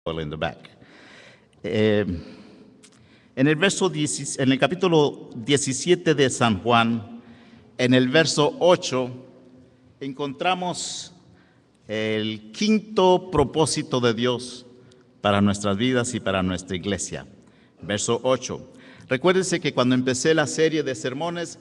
in the back. En el capítulo 17 de San Juan, en el verso 8, encontramos el quinto propósito de Dios para nuestras vidas y para nuestra iglesia. Verso 8. Recuérdense que cuando empecé la serie de sermones,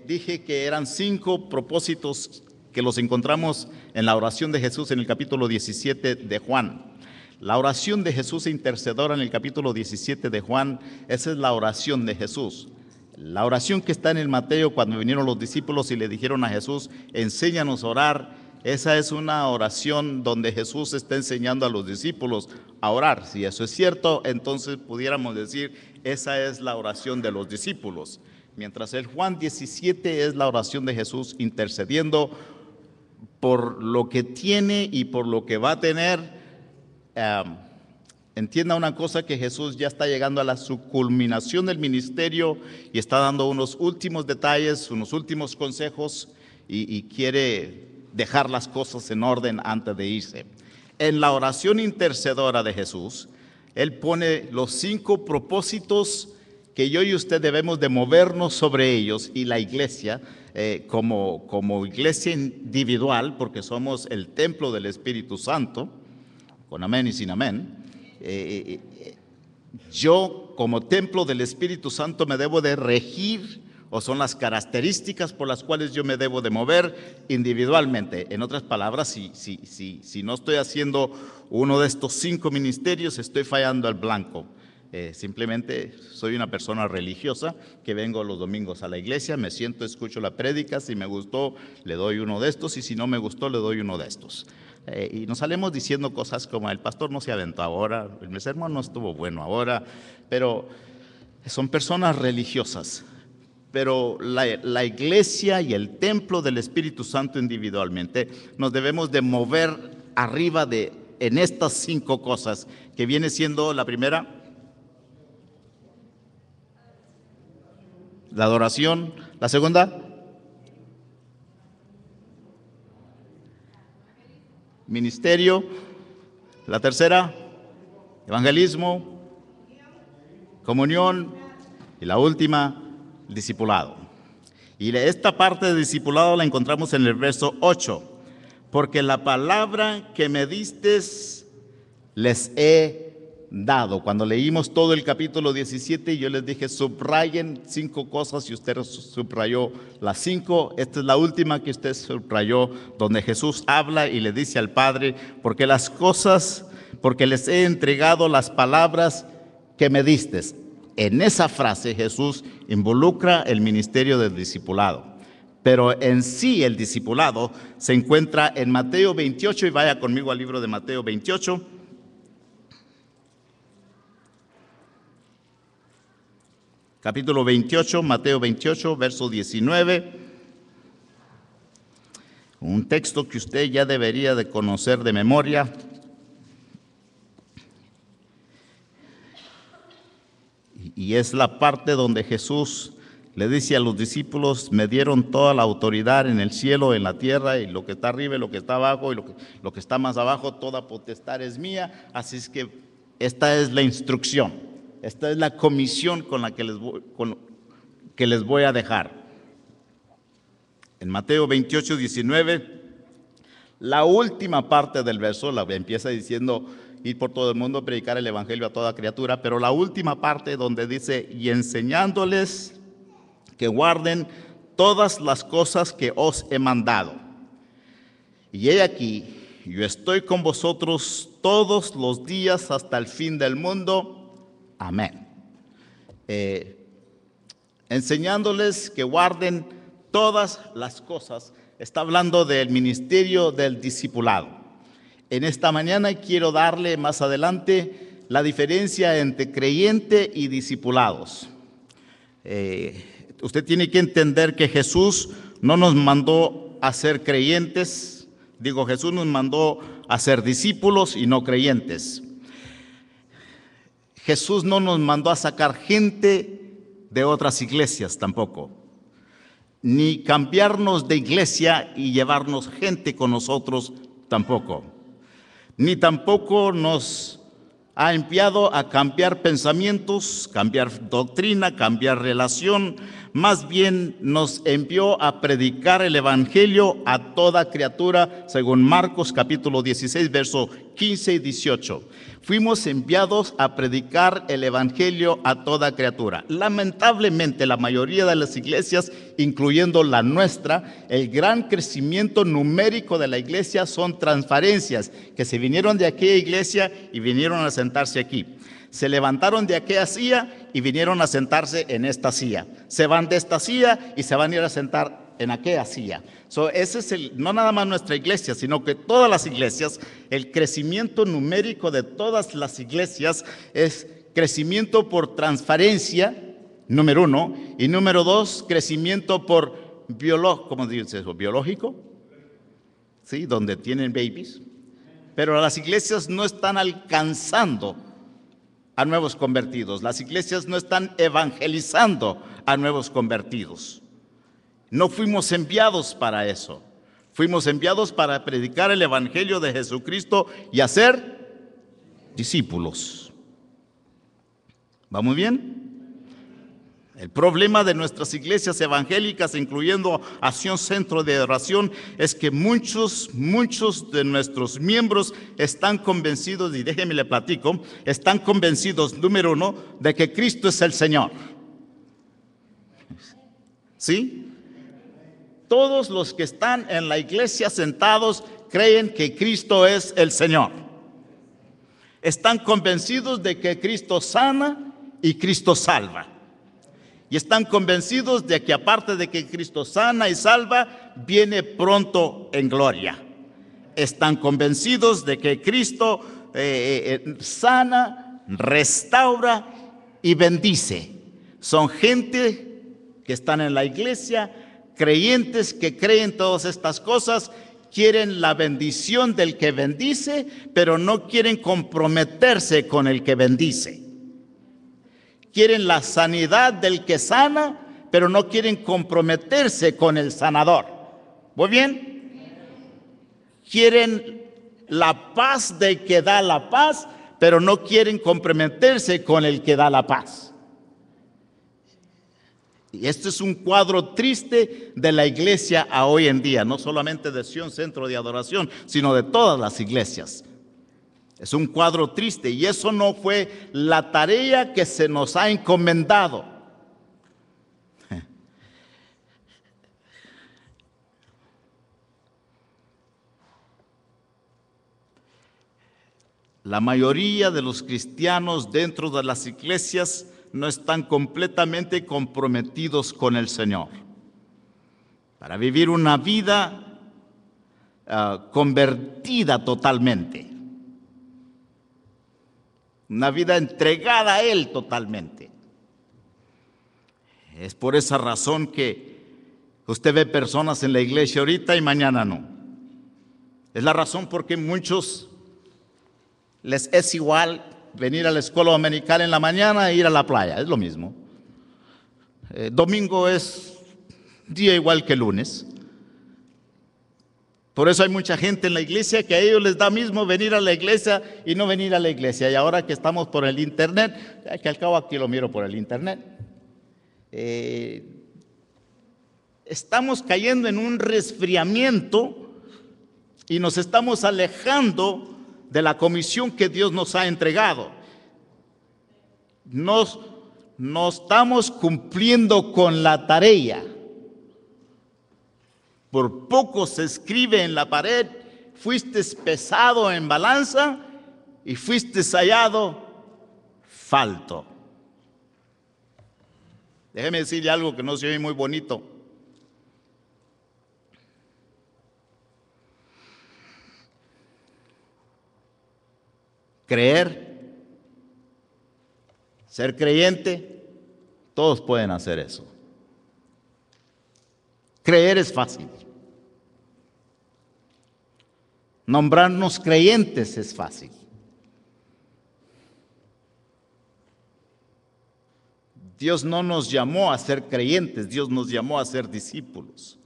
dije que eran 5 propósitos que los encontramos en la oración de Jesús en el capítulo 17 de Juan. La oración de Jesús intercedora en el capítulo 17 de Juan, esa es la oración de Jesús. La oración que está en el Mateo cuando vinieron los discípulos y le dijeron a Jesús, enséñanos a orar, esa es una oración donde Jesús está enseñando a los discípulos a orar. Si eso es cierto, entonces pudiéramos decir, esa es la oración de los discípulos. Mientras el Juan 17 es la oración de Jesús intercediendo por lo que tiene y por lo que va a tener. Entienda una cosa, que Jesús ya está llegando a su culminación del ministerio y está dando unos últimos detalles, unos últimos consejos y quiere dejar las cosas en orden antes de irse. En la oración intercedora de Jesús, Él pone los 5 propósitos que yo y usted debemos de movernos sobre ellos, y la iglesia como iglesia individual, porque somos el templo del Espíritu Santo, con amén y sin amén. Yo como templo del Espíritu Santo me debo de regir, o son las características por las cuales yo me debo de mover individualmente. En otras palabras, si no estoy haciendo uno de estos 5 ministerios, estoy fallando al blanco. Simplemente soy una persona religiosa que vengo los domingos a la iglesia, me siento, escucho la prédica, si me gustó le doy uno de estos y si no me gustó le doy uno de estos. Y nos salimos diciendo cosas como el pastor no se aventó ahora, el sermón no estuvo bueno ahora, pero son personas religiosas. Pero la iglesia y el templo del Espíritu Santo individualmente nos debemos de mover arriba en estas 5 cosas, que viene siendo la primera, la adoración, la segunda, ministerio, la tercera, evangelismo, comunión, y la última, discipulado. Y esta parte de discipulado la encontramos en el verso 8, porque la palabra que me distes les he dado. Cuando leímos todo el capítulo 17, yo les dije subrayen 5 cosas y usted subrayó las 5. Esta es la última que usted subrayó, donde Jesús habla y le dice al Padre, porque les he entregado las palabras que me distes. En esa frase Jesús involucra el ministerio del discipulado, pero en sí el discipulado se encuentra en Mateo 28, y vaya conmigo al libro de Mateo 28. Capítulo 28, Mateo 28, verso 19. Un texto que usted ya debería de conocer de memoria. Y es la parte donde Jesús le dice a los discípulos, me dieron toda la autoridad en el cielo, en la tierra, y lo que está arriba y lo que está abajo, y lo que está más abajo, toda potestad es mía. Así es que esta es la instrucción, esta es la comisión con la que les voy a dejar. En Mateo 28, 19, la última parte del verso la empieza diciendo, ir por todo el mundo, predicar el evangelio a toda criatura, pero la última parte donde dice, y enseñándoles que guarden todas las cosas que os he mandado. Y he aquí, yo estoy con vosotros todos los días hasta el fin del mundo. Amén. Enseñándoles que guarden todas las cosas, está hablando del ministerio del discipulado. En esta mañana quiero darle más adelante la diferencia entre creyente y discipulados. Usted tiene que entender que Jesús no nos mandó a ser creyentes, Jesús nos mandó a ser discípulos y no creyentes. Jesús no nos mandó a sacar gente de otras iglesias tampoco, ni cambiarnos de iglesia y llevarnos gente con nosotros tampoco. Ni tampoco nos ha enviado a cambiar pensamientos, cambiar doctrina, cambiar relación. Más bien nos envió a predicar el evangelio a toda criatura, según Marcos capítulo 16, versos 15 y 18. Fuimos enviados a predicar el evangelio a toda criatura. Lamentablemente, la mayoría de las iglesias, incluyendo la nuestra, el gran crecimiento numérico de la iglesia son transferencias que se vinieron de aquella iglesia y vinieron a sentarse aquí. Se levantaron de aquella silla y vinieron a sentarse en esta silla. Se van de esta silla y se van a ir a sentar en aquella silla. Ese es no nada más nuestra iglesia, sino que todas las iglesias, el crecimiento numérico de todas las iglesias es crecimiento por transferencia, número uno, y número dos, crecimiento por ¿cómo dice eso? ¿Biológico? Sí, donde tienen babies. Pero las iglesias no están alcanzando a nuevos convertidos. Las iglesias no están evangelizando a nuevos convertidos. No fuimos enviados para eso. Fuimos enviados para predicar el evangelio de Jesucristo y hacer discípulos. ¿Va muy bien? El problema de nuestras iglesias evangélicas, incluyendo Acción Centro de Oración, es que muchos de nuestros miembros están convencidos, y déjenme le platico, están convencidos, número uno, de que Cristo es el Señor. ¿Sí? Todos los que están en la iglesia sentados creen que Cristo es el Señor. Están convencidos de que Cristo sana y Cristo salva. Y están convencidos de que aparte de que Cristo sana y salva, viene pronto en gloria. Están convencidos de que Cristo sana, restaura y bendice. Son gente que están en la iglesia, creyentes que creen todas estas cosas, quieren la bendición del que bendice, pero no quieren comprometerse con el que bendice. Quieren la sanidad del que sana, pero no quieren comprometerse con el sanador. ¿Muy bien? Quieren la paz del que da la paz, pero no quieren comprometerse con el que da la paz. Y este es un cuadro triste de la iglesia a hoy en día, no solamente de Sion Centro de Adoración, sino de todas las iglesias. Es un cuadro triste y eso no fue la tarea que se nos ha encomendado. La mayoría de los cristianos dentro de las iglesias no están completamente comprometidos con el Señor. Para vivir una vida convertida totalmente. Una vida entregada a Él totalmente. Es por esa razón que usted ve personas en la iglesia ahorita y mañana no. Es la razón por qué muchos les es igual venir a la escuela dominical en la mañana e ir a la playa, es lo mismo. Domingo es día igual que lunes. Por eso hay mucha gente en la iglesia que a ellos les da mismo venir a la iglesia y no venir a la iglesia. Y ahora que estamos por el internet, que al cabo aquí lo miro por el internet, estamos cayendo en un resfriamiento y nos estamos alejando de la comisión que Dios nos ha entregado. No estamos cumpliendo con la tarea. Por poco se escribe en la pared, fuiste pesado en balanza y fuiste hallado falto. Déjeme decirle algo que no se oye muy bonito. Creer, ser creyente, todos pueden hacer eso. Creer es fácil. Nombrarnos creyentes es fácil. Dios no nos llamó a ser creyentes, Dios nos llamó a ser discípulos.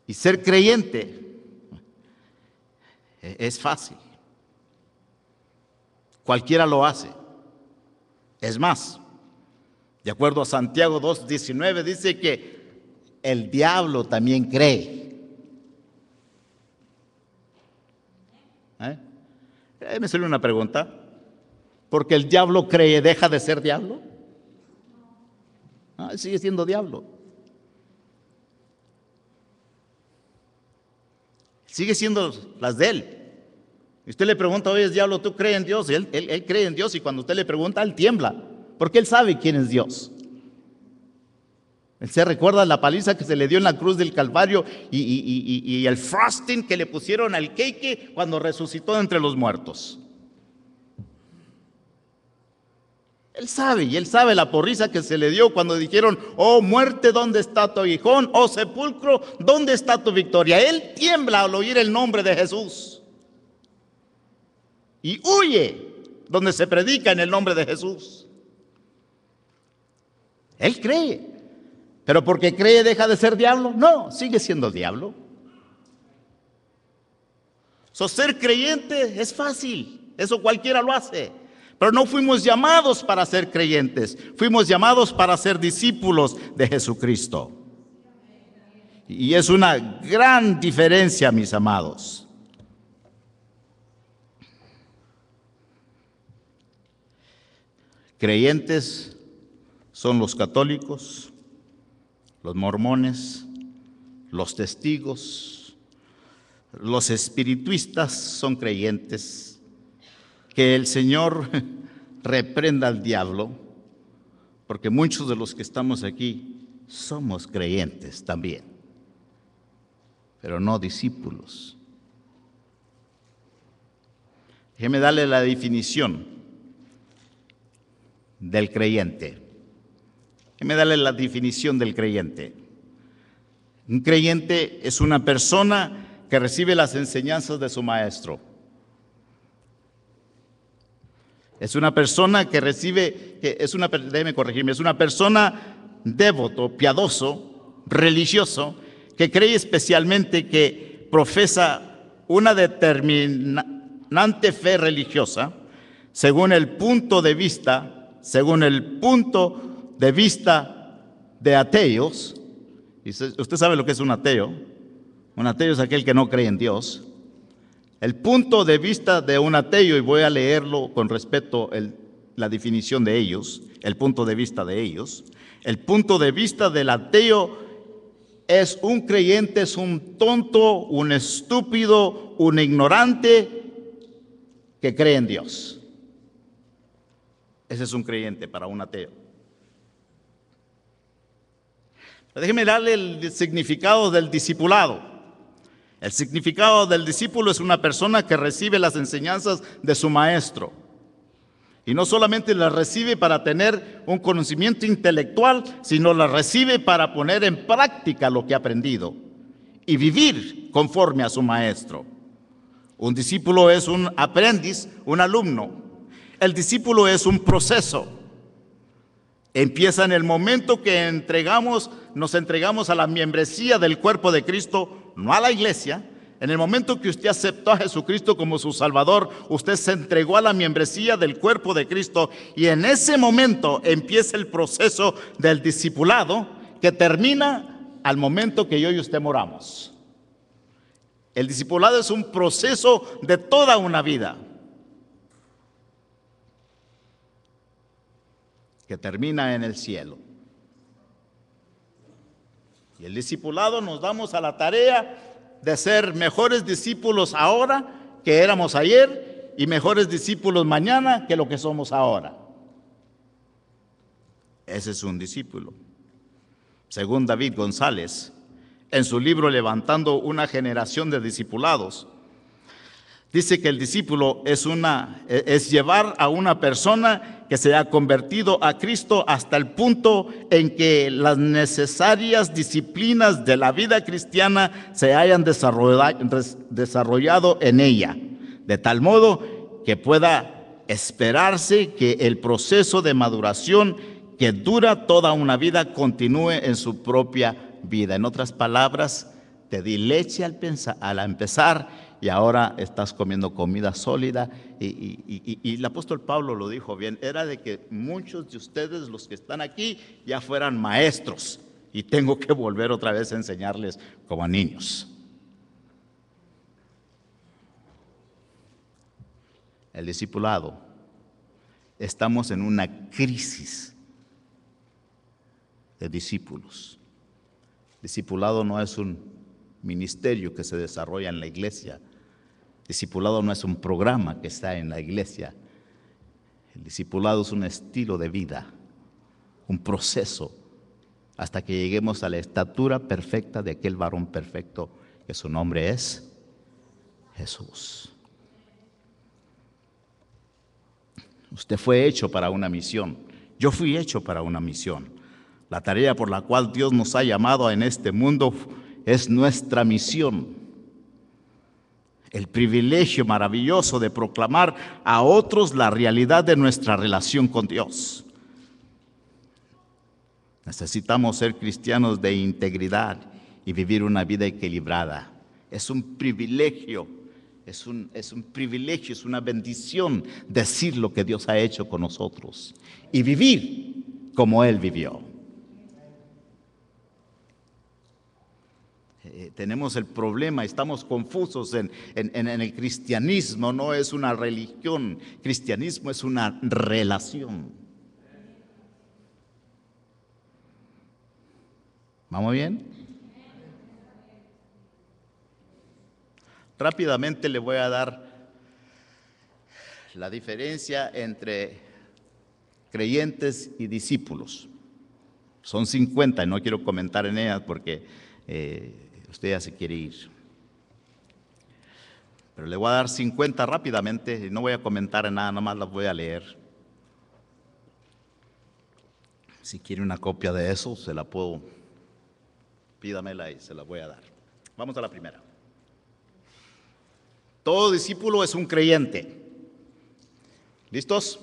Y ser creyente es fácil. Cualquiera lo hace. Es más, de acuerdo a Santiago 2:19, dice que el diablo también cree. Me sale una pregunta. ¿Porque el diablo cree, deja de ser diablo? Sigue siendo diablo. Sigue siendo las de él. Y usted le pregunta, oye, diablo, ¿tú crees en Dios? Y él cree en Dios, y cuando usted le pregunta, él tiembla, porque él sabe quién es Dios. Él se recuerda la paliza que se le dio en la cruz del Calvario y el frosting que le pusieron al cake cuando resucitó de entre los muertos. Él sabe la porriza que se le dio cuando dijeron, oh muerte, ¿dónde está tu aguijón? Oh sepulcro, ¿dónde está tu victoria? Él tiembla al oír el nombre de Jesús y huye donde se predica en el nombre de Jesús. Él cree, pero porque cree deja de ser diablo. No, sigue siendo diablo. Ser creyente es fácil, eso cualquiera lo hace. Pero no fuimos llamados para ser creyentes, fuimos llamados para ser discípulos de Jesucristo. Y es una gran diferencia, mis amados. Creyentes son los católicos, los mormones, los testigos, los espiritistas son creyentes. Que el Señor reprenda al diablo, porque muchos de los que estamos aquí somos creyentes también, pero no discípulos. Déjeme darle la definición del creyente. Déjeme darle la definición del creyente. Un creyente es una persona que recibe las enseñanzas de su maestro. Es una persona que recibe, déjeme corregirme, es una persona devoto, piadoso, religioso, que cree especialmente que profesa una determinante fe religiosa según el punto de vista de ateos. Y usted sabe lo que es un ateo. Un ateo es aquel que no cree en Dios. El punto de vista de un ateo, y voy a leerlo con respeto la definición de ellos, el punto de vista de ellos. El punto de vista del ateo es un creyente, es un tonto, un estúpido, un ignorante que cree en Dios. Ese es un creyente para un ateo. Pero déjeme darle el significado del discipulado. El significado del discípulo es una persona que recibe las enseñanzas de su maestro. Y no solamente las recibe para tener un conocimiento intelectual, sino las recibe para poner en práctica lo que ha aprendido y vivir conforme a su maestro. Un discípulo es un aprendiz, un alumno. El discípulo es un proceso. Empieza en el momento que nos entregamos a la membresía del cuerpo de Cristo, no a la iglesia. En el momento que usted aceptó a Jesucristo como su Salvador, usted se entregó a la membresía del cuerpo de Cristo, y en ese momento empieza el proceso del discipulado, que termina al momento que yo y usted moramos. El discipulado es un proceso de toda una vida, que termina en el cielo. Y el discipulado nos damos a la tarea de ser mejores discípulos ahora que éramos ayer, y mejores discípulos mañana que lo que somos ahora. Ese es un discípulo. Según David González, en su libro Levantando una generación de discipulados, dice que el discípulo es llevar a una persona que se ha convertido a Cristo hasta el punto en que las necesarias disciplinas de la vida cristiana se hayan desarrollado en ella, de tal modo que pueda esperarse que el proceso de maduración que dura toda una vida continúe en su propia vida. En otras palabras, te di leche al empezar y ahora estás comiendo comida sólida. Y el apóstol Pablo lo dijo bien, era de que muchos de ustedes, los que están aquí, ya fueran maestros y tengo que volver otra vez a enseñarles como a niños. El discipulado, estamos en una crisis de discípulos. Discipulado no es un ministerio que se desarrolla en la iglesia. Discipulado no es un programa que está en la iglesia. El discipulado es un estilo de vida, un proceso, hasta que lleguemos a la estatura perfecta de aquel varón perfecto, que su nombre es Jesús. Usted fue hecho para una misión. Yo fui hecho para una misión. La tarea por la cual Dios nos ha llamado en este mundo es nuestra misión. El privilegio maravilloso de proclamar a otros la realidad de nuestra relación con Dios. Necesitamos ser cristianos de integridad y vivir una vida equilibrada. Es un privilegio, es un privilegio, es una bendición decir lo que Dios ha hecho con nosotros y vivir como Él vivió. Tenemos el problema, estamos confusos en el cristianismo. No es una religión, cristianismo es una relación. ¿Vamos bien? Rápidamente le voy a dar la diferencia entre creyentes y discípulos. Son 50 y no quiero comentar en ellas porque usted ya se quiere ir. Pero le voy a dar 50 rápidamente y no voy a comentar en nada, nomás las voy a leer. Si quiere una copia de eso, se la puedo, pídamela y se la voy a dar. Vamos a la primera. Todo discípulo es un creyente. ¿Listos?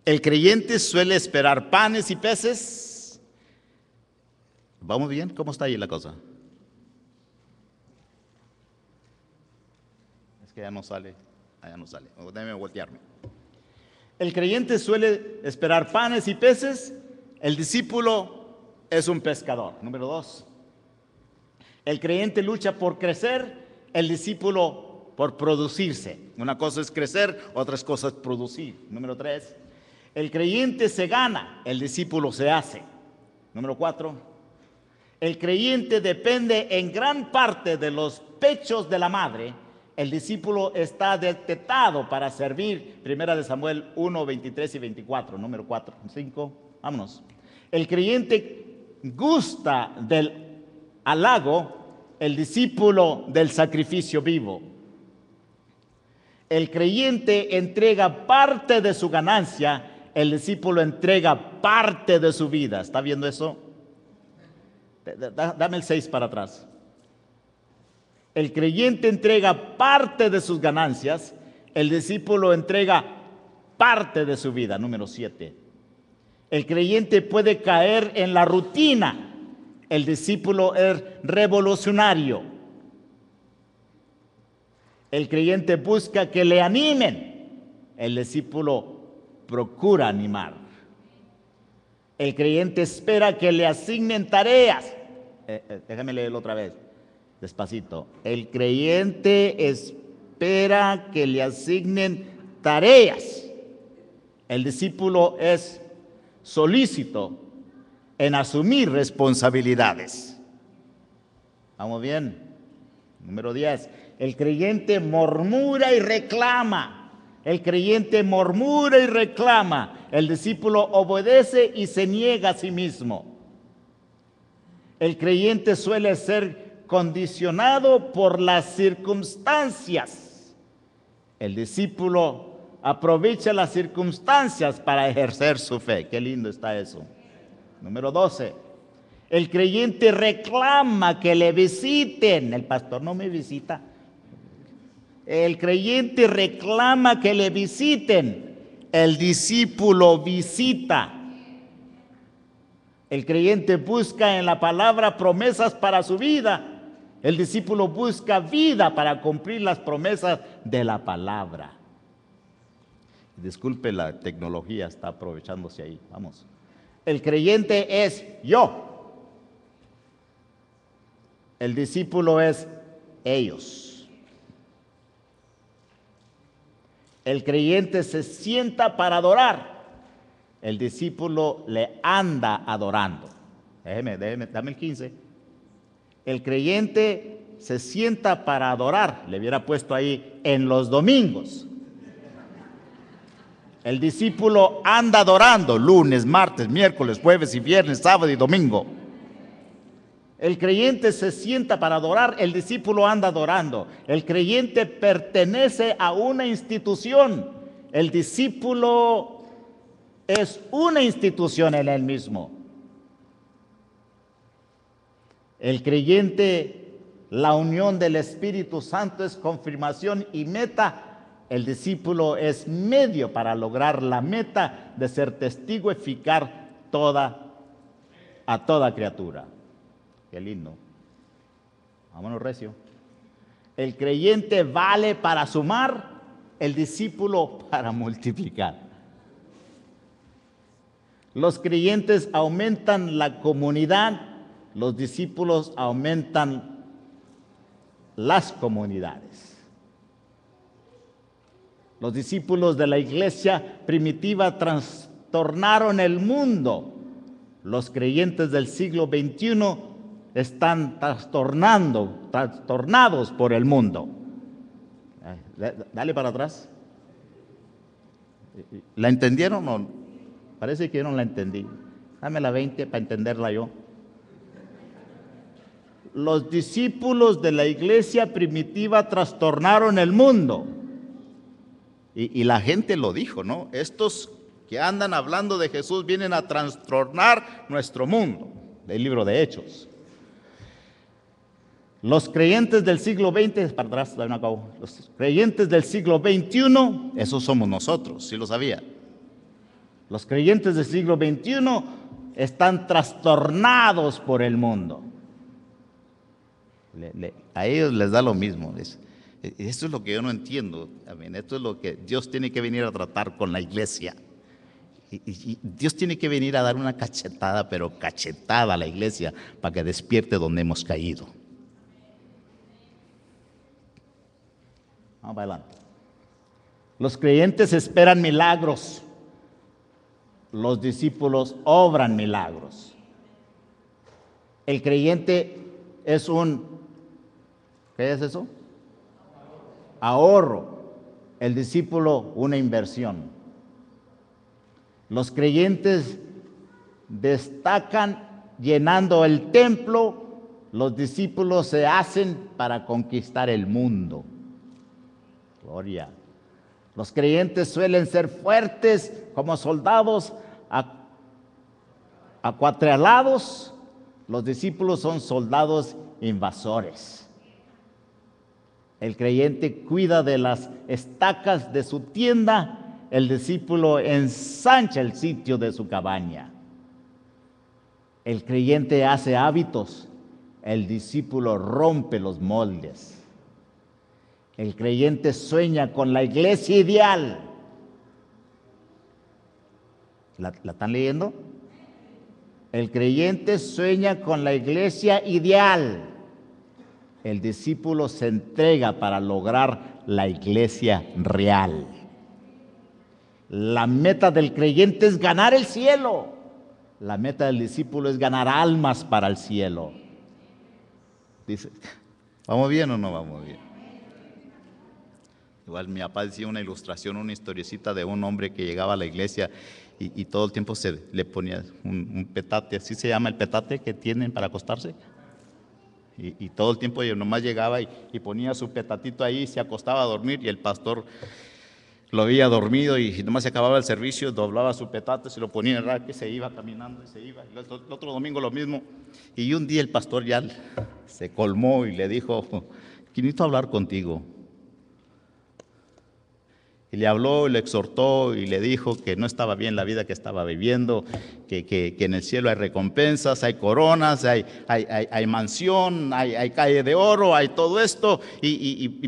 El creyente suele esperar panes y peces. ¿Vamos bien? ¿Cómo está ahí la cosa? Es que ya no sale. Allá no sale. Déjeme voltearme. El creyente suele esperar panes y peces. El discípulo es un pescador. Número 2. El creyente lucha por crecer. El discípulo por producirse. Una cosa es crecer, otra cosa es producir. Número 3. El creyente se gana, el discípulo se hace. Número 4. El creyente depende en gran parte de los pechos de la madre. El discípulo está destetado para servir. Primera de Samuel 1, 23 y 24. Número 4, 5. Vámonos. El creyente gusta del halago, el discípulo del sacrificio vivo. El creyente entrega parte de su ganancia, el discípulo entrega parte de su vida. ¿Está viendo eso? Dame el 6 para atrás. El creyente entrega parte de sus ganancias, el discípulo entrega parte de su vida. Número 7. El creyente puede caer en la rutina, el discípulo es revolucionario. El creyente busca que le animen, el discípulo procura animar. El creyente espera que le asignen tareas. Déjame leerlo otra vez, despacito. El creyente espera que le asignen tareas. El discípulo es solícito en asumir responsabilidades. ¿Vamos bien? Número 10. El creyente murmura y reclama. El creyente murmura y reclama. El discípulo obedece y se niega a sí mismo. El creyente suele ser condicionado por las circunstancias. El discípulo aprovecha las circunstancias para ejercer su fe. Qué lindo está eso. Número 12. El creyente reclama que le visiten. El pastor no me visita. El creyente reclama que le visiten. El discípulo visita. El creyente busca en la palabra promesas para su vida. El discípulo busca vida para cumplir las promesas de la palabra. Disculpe, la tecnología está aprovechándose ahí. Vamos. El creyente es yo. El discípulo es ellos. El creyente se sienta para adorar. El discípulo le anda adorando. Dame el 15. El creyente se sienta para adorar. Le hubiera puesto ahí en los domingos. El discípulo anda adorando lunes, martes, miércoles, jueves y viernes, sábado y domingo. El creyente se sienta para adorar, el discípulo anda adorando. El creyente pertenece a una institución. El discípulo es una institución en él mismo. El creyente, la unión del Espíritu Santo es confirmación y meta. El discípulo es medio para lograr la meta de ser testigo eficaz a toda criatura. Qué lindo. Vámonos recio. El creyente vale para sumar, el discípulo para multiplicar. Los creyentes aumentan la comunidad, los discípulos aumentan las comunidades. Los discípulos de la iglesia primitiva trastornaron el mundo. Los creyentes del siglo XXI están trastornados por el mundo. Dale para atrás. ¿La entendieron o no? Parece que yo no la entendí. Dame la 20 para entenderla yo. Los discípulos de la iglesia primitiva trastornaron el mundo. Y la gente lo dijo, ¿no? Estos que andan hablando de Jesús vienen a trastornar nuestro mundo. Del libro de Hechos. Los creyentes del siglo XX, para atrás, los creyentes del siglo XXI, esos somos nosotros, ¿sí lo sabía? Los creyentes del siglo XXI están trastornados por el mundo. A ellos les da lo mismo. Esto es lo que yo no entiendo. Esto es lo que Dios tiene que venir a tratar con la iglesia. Y Dios tiene que venir a dar una cachetada, pero cachetada a la iglesia para que despierte donde hemos caído. Vamos adelante. Los creyentes esperan milagros. Los discípulos obran milagros. El creyente es ¿qué es eso? Ahorro. El discípulo, una inversión. Los creyentes destacan llenando el templo. Los discípulos se hacen para conquistar el mundo. Gloria. Los creyentes suelen ser fuertes como soldados acuatralados. Los discípulos son soldados invasores. El creyente cuida de las estacas de su tienda. El discípulo ensancha el sitio de su cabaña. El creyente hace hábitos. El discípulo rompe los moldes. El creyente sueña con la iglesia ideal. ¿La están leyendo? El creyente sueña con la iglesia ideal. El discípulo se entrega para lograr la iglesia real. La meta del creyente es ganar el cielo. La meta del discípulo es ganar almas para el cielo. Dice, ¿vamos bien o no vamos bien? Igual mi papá decía una ilustración, una historiecita de un hombre que llegaba a la iglesia y todo el tiempo se le ponía un petate, así se llama el petate que tienen para acostarse. Y todo el tiempo yo nomás llegaba y ponía su petatito ahí, se acostaba a dormir y el pastor lo veía dormido y nomás se acababa el servicio, doblaba su petate, se lo ponía en el rack, se iba caminando y se iba. Y el otro domingo lo mismo. Y un día el pastor ya se colmó y le dijo, necesito hablar contigo. y le habló, le exhortó y le dijo que no estaba bien la vida que estaba viviendo, que en el cielo hay recompensas, hay coronas, hay mansión, hay calle de oro, hay todo esto,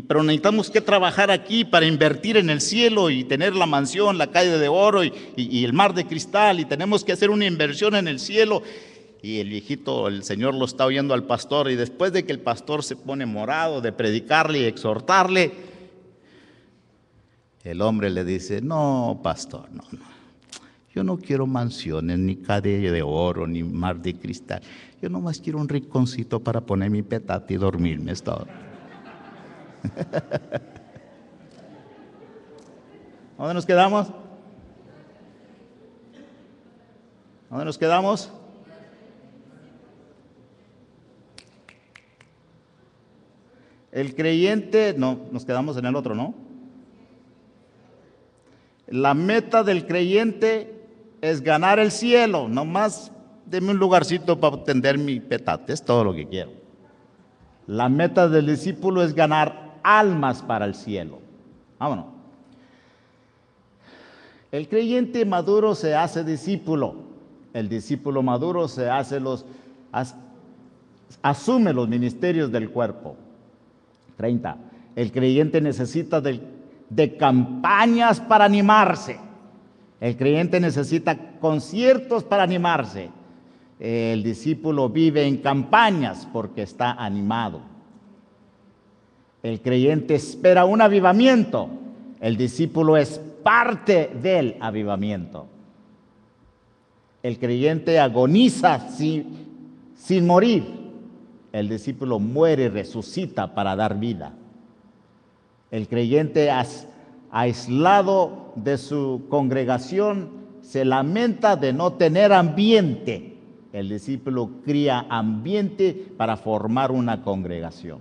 pero necesitamos que trabajar aquí para invertir en el cielo y tener la mansión, la calle de oro y el mar de cristal, y tenemos que hacer una inversión en el cielo. Y el viejito, el señor lo está oyendo al pastor, y después de que el pastor se pone morado de predicarle y exhortarle, el hombre le dice: no, pastor, no. Yo no quiero mansiones, ni calle de oro, ni mar de cristal. Yo nomás quiero un rinconcito para poner mi petate y dormirme. Es todo. ¿Dónde nos quedamos? ¿Dónde nos quedamos? El creyente, no, nos quedamos en el otro, ¿no? La meta del creyente es ganar el cielo. Nomás deme un lugarcito para tender mi petate, es todo lo que quiero. La meta del discípulo es ganar almas para el cielo. Vámonos. El creyente maduro se hace discípulo. El discípulo maduro asume los ministerios del cuerpo. 30. El creyente necesita de campañas para animarse. El creyente necesita conciertos para animarse. El discípulo vive en campañas porque está animado. El creyente espera un avivamiento. El discípulo es parte del avivamiento. El creyente agoniza sin morir. El discípulo muere y resucita para dar vida. El creyente aislado de su congregación se lamenta de no tener ambiente. El discípulo cría ambiente para formar una congregación.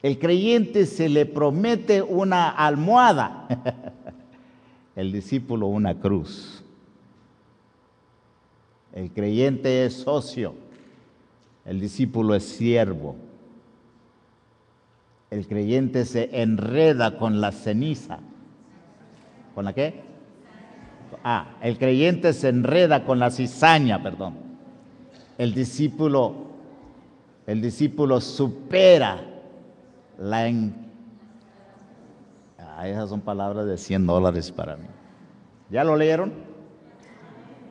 El creyente se le promete una almohada. El discípulo una cruz. El creyente es socio. El discípulo es siervo. El creyente se enreda con la ceniza. ¿Con la qué? El creyente se enreda con la cizaña, perdón. El discípulo supera esas son palabras de $100 para mí. ¿Ya lo leyeron?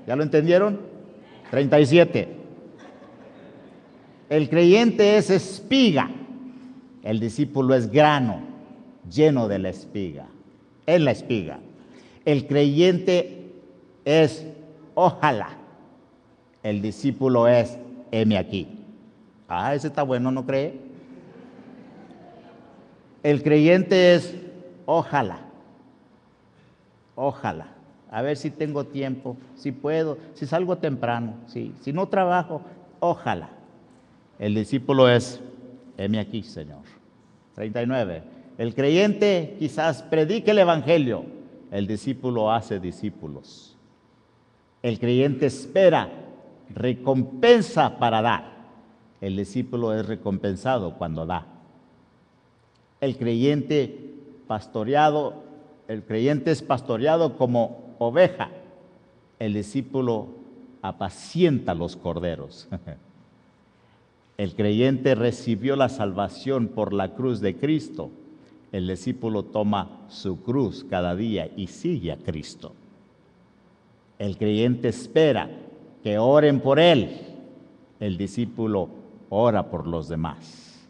¿Ya lo entendieron? 37. El creyente es espiga. El discípulo es grano lleno de la espiga. En la espiga. El creyente es ojalá. El discípulo es heme aquí. Ese está bueno, ¿no cree? El creyente es ojalá. Ojalá. A ver si tengo tiempo, si puedo, si salgo temprano, si no trabajo, ojalá. El discípulo es heme aquí, Señor. 39. El creyente quizás predique el evangelio. El discípulo hace discípulos. El creyente espera recompensa para dar. El discípulo es recompensado cuando da. El creyente es pastoreado como oveja. El discípulo apacienta los corderos. El creyente recibió la salvación por la cruz de Cristo. El discípulo toma su cruz cada día y sigue a Cristo. El creyente espera que oren por él. El discípulo ora por los demás.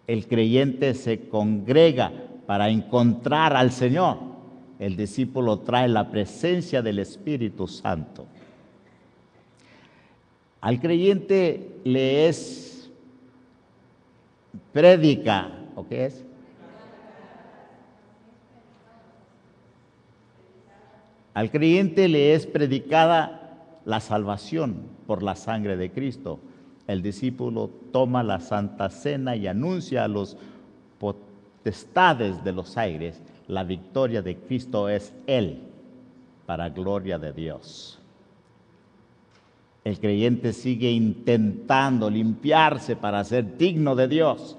El creyente se congrega para encontrar al Señor. El discípulo trae la presencia del Espíritu Santo. Al creyente le es prédica, ¿o qué es? Al creyente le es predicada la salvación por la sangre de Cristo. El discípulo toma la Santa Cena y anuncia a los potestades de los aires: la victoria de Cristo es Él, para gloria de Dios. El creyente sigue intentando limpiarse para ser digno de Dios.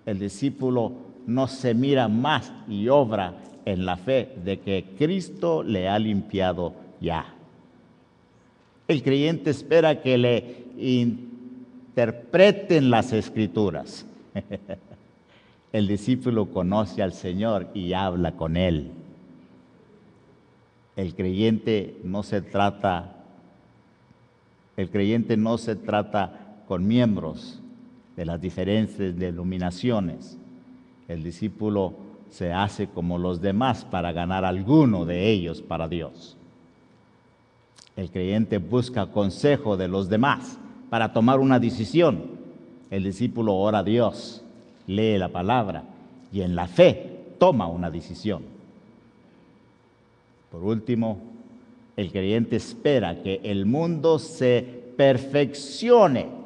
El discípulo no se mira más y obra en la fe de que Cristo le ha limpiado ya. El creyente espera que le interpreten las Escrituras. El discípulo conoce al Señor y habla con Él. El creyente no se trata con miembros de las diferentes denominaciones. El discípulo se hace como los demás para ganar alguno de ellos para Dios. El creyente busca consejo de los demás para tomar una decisión. El discípulo ora a Dios, lee la palabra y en la fe toma una decisión. Por último, el creyente espera que el mundo se perfeccione.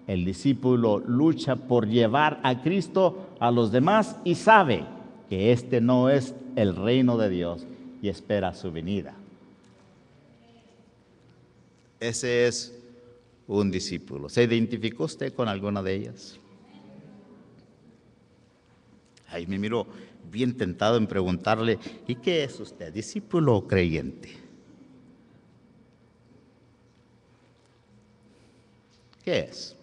El discípulo lucha por llevar a Cristo a los demás y sabe que este no es el reino de Dios y espera su venida. Ese es un discípulo. ¿Se identificó usted con alguna de ellas? Ahí me miro bien tentado en preguntarle, ¿y qué es usted, discípulo o creyente? ¿Qué es?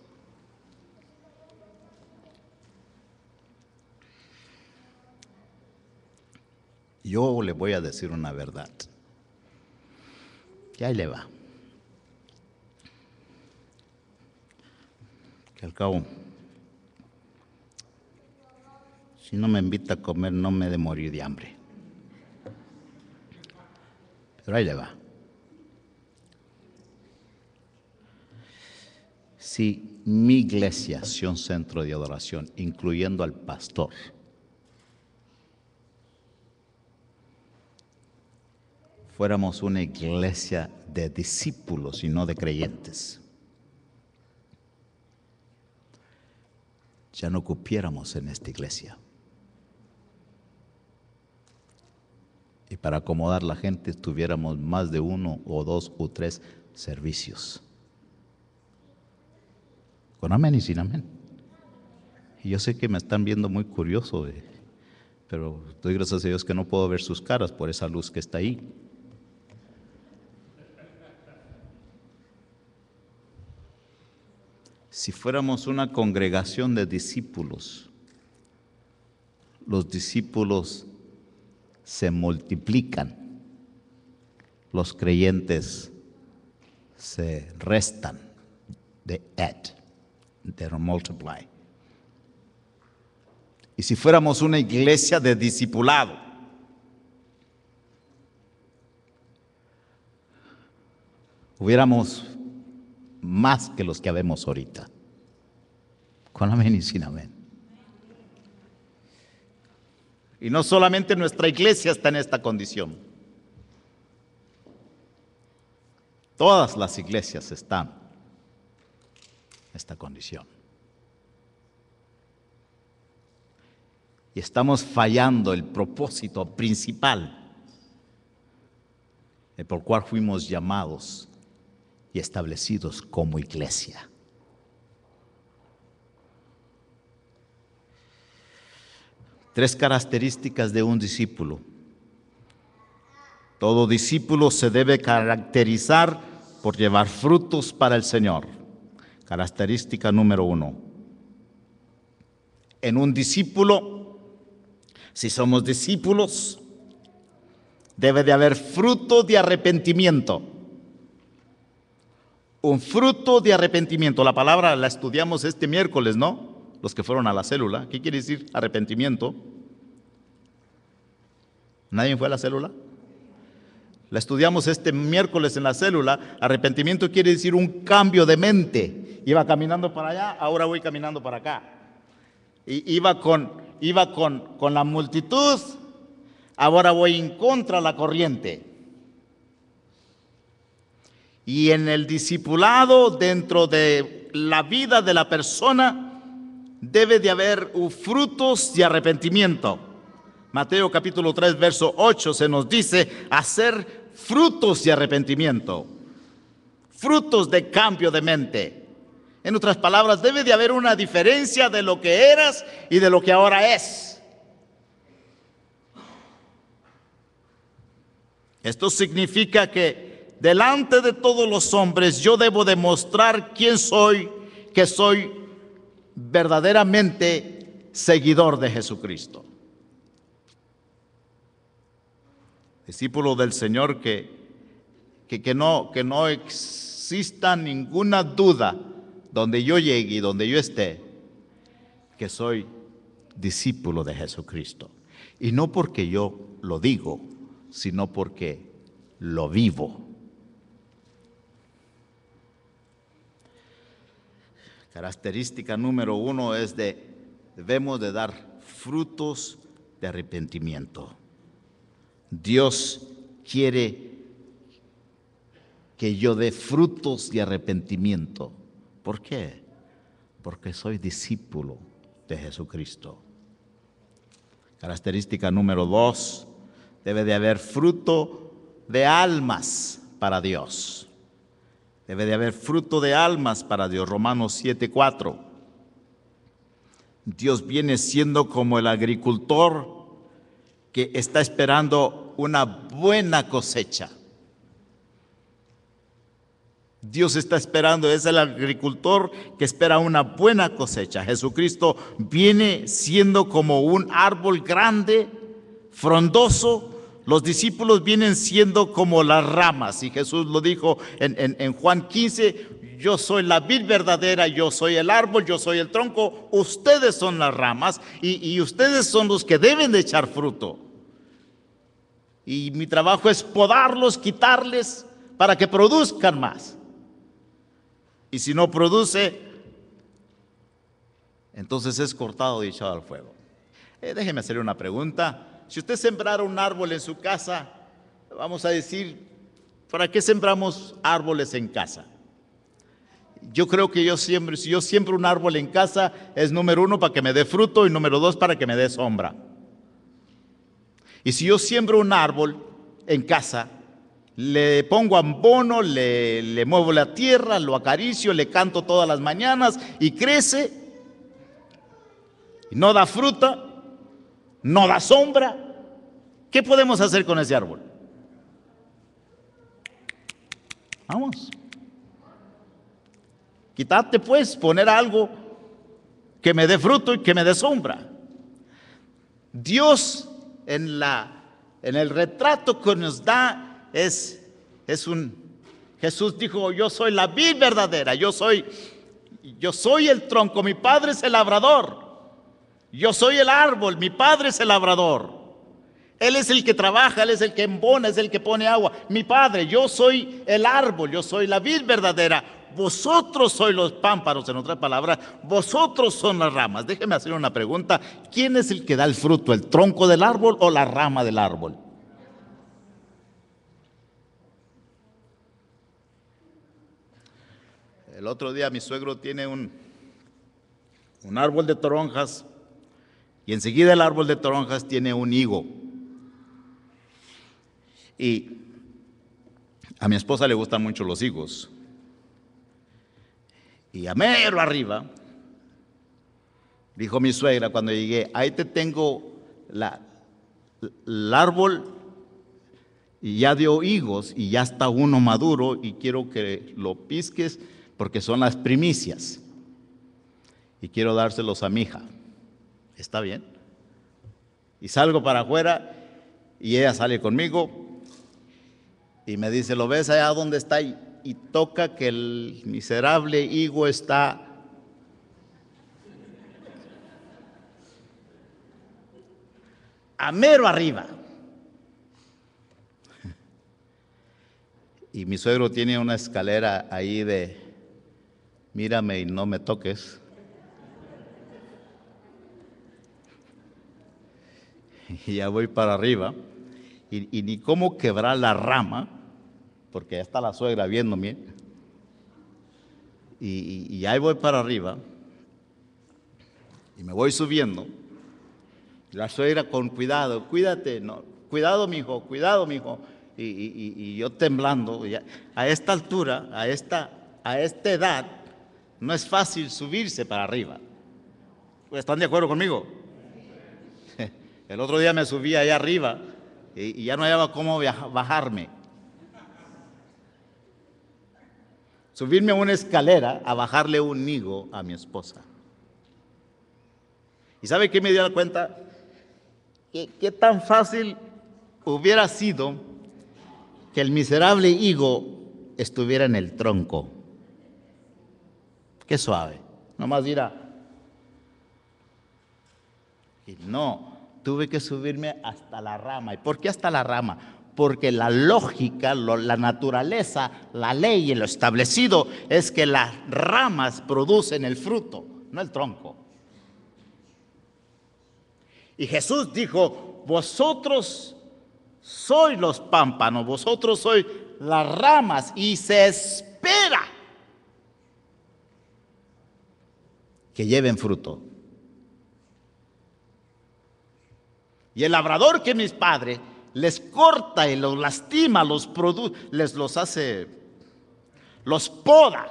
Yo le voy a decir una verdad. Y ahí le va. Que al cabo, si no me invita a comer, no me he de morir de hambre. Pero ahí le va. Si mi iglesia sea un centro de adoración, incluyendo al pastor, fuéramos una iglesia de discípulos y no de creyentes, ya no cupiéramos en esta iglesia. Y para acomodar la gente tuviéramos más de 1 o 2 o 3 servicios. Con amén y sin amén. Y yo sé que me están viendo muy curioso, pero doy gracias a Dios que no puedo ver sus caras por esa luz que está ahí. Si fuéramos una congregación de discípulos, los discípulos se multiplican, los creyentes se restan, they add, they multiply. Y si fuéramos una iglesia de discipulado, hubiéramos más que los que habemos ahorita. Con amén y sin amén. Y no solamente nuestra iglesia está en esta condición. Todas las iglesias están en esta condición. Y estamos fallando el propósito principal por el cual fuimos llamados y establecidos como iglesia. Tres características de un discípulo. Todo discípulo se debe caracterizar por llevar frutos para el Señor. Característica número 1. En un discípulo, si somos discípulos, debe de haber fruto de arrepentimiento. Un fruto de arrepentimiento. La palabra la estudiamos este miércoles, ¿no? Los que fueron a la célula. ¿Qué quiere decir arrepentimiento? ¿Nadie fue a la célula? La estudiamos este miércoles en la célula. Arrepentimiento quiere decir un cambio de mente. Iba caminando para allá, ahora voy caminando para acá. Y iba con la multitud, ahora voy en contra de la corriente. Y en el discipulado, dentro de la vida de la persona, debe de haber frutos de arrepentimiento. Mateo capítulo 3, verso 8 se nos dice hacer frutos de arrepentimiento, frutos de cambio de mente. En otras palabras, debe de haber una diferencia de lo que eras y de lo que ahora es. Esto significa que delante de todos los hombres yo debo demostrar quién soy, que soy verdaderamente seguidor de Jesucristo. Discípulo del Señor, que no exista ninguna duda donde yo llegue y donde yo esté, que soy discípulo de Jesucristo. Y no porque yo lo digo, sino porque lo vivo. Característica número 1 es debemos de dar frutos de arrepentimiento. Dios quiere que yo dé frutos de arrepentimiento. ¿Por qué? Porque soy discípulo de Jesucristo. Característica número 2, debe de haber fruto de almas para Dios. Debe de haber fruto de almas para Dios. Romanos 7:4. Dios viene siendo como el agricultor que está esperando una buena cosecha. Dios está esperando, es el agricultor que espera una buena cosecha. Jesucristo viene siendo como un árbol grande, frondoso. Los discípulos vienen siendo como las ramas, y Jesús lo dijo en Juan 15, yo soy la vid verdadera, yo soy el árbol, yo soy el tronco, ustedes son las ramas, y ustedes son los que deben de echar fruto. Y mi trabajo es podarlos, quitarles, para que produzcan más. Y si no produce, entonces es cortado y echado al fuego. Déjeme hacerle una pregunta. Si usted sembrara un árbol en su casa, vamos a decir, ¿para qué sembramos árboles en casa? Yo creo que si yo siembro un árbol en casa, es número 1 para que me dé fruto y número 2 para que me dé sombra. Y si yo siembro un árbol en casa, le pongo abono, le muevo la tierra, lo acaricio, le canto todas las mañanas y crece, y no da fruta, no da sombra. ¿Qué podemos hacer con ese árbol? Vamos. Quítate pues, poner algo que me dé fruto y que me dé sombra. Dios en el retrato que nos da Jesús dijo, yo soy la vid verdadera, yo soy el tronco, mi Padre es el labrador. Yo soy el árbol, mi Padre es el labrador. Él es el que trabaja, Él es el que embona, es el que pone agua. Mi Padre, yo soy el árbol, yo soy la vid verdadera. Vosotros sois los pámpanos, en otras palabras, vosotros son las ramas. Déjeme hacer una pregunta. ¿Quién es el que da el fruto, el tronco del árbol o la rama del árbol? El otro día mi suegro tiene un árbol de toronjas y enseguida el árbol de toronjas tiene un higo. Y a mi esposa le gustan mucho los higos. Y a mero arriba, dijo mi suegra cuando llegué, ahí te tengo el árbol y ya dio higos y ya está uno maduro y quiero que lo pisques porque son las primicias y quiero dárselos a mi hija. ¿Está bien? Y salgo para afuera y ella sale conmigo y me dice, ¿lo ves allá donde está? Y toca que el miserable higo está a mero arriba. Y mi suegro tiene una escalera ahí de mírame y no me toques. Y ya voy para arriba y ni cómo quebrar la rama, porque ya está la suegra viéndome, y ahí voy para arriba y me voy subiendo. La suegra con cuidado, cuídate, no, cuidado mijo, y yo temblando. A esta altura, a esta edad, no es fácil subirse para arriba. ¿Están de acuerdo conmigo? El otro día me subí allá arriba y ya no hallaba cómo bajarme. Subirme a una escalera a bajarle un higo a mi esposa. ¿Y sabe qué me dio cuenta? ¿Qué tan fácil hubiera sido que el miserable higo estuviera en el tronco? Qué suave, nomás dirá. Y no, tuve que subirme hasta la rama. ¿Y por qué hasta la rama? Porque la lógica, la naturaleza, la ley y lo establecido es que las ramas producen el fruto, no el tronco. Y Jesús dijo, vosotros sois los pámpanos, vosotros sois las ramas, y se espera que lleven fruto. Y el labrador que mis padres les corta y los lastima, los hace, los poda,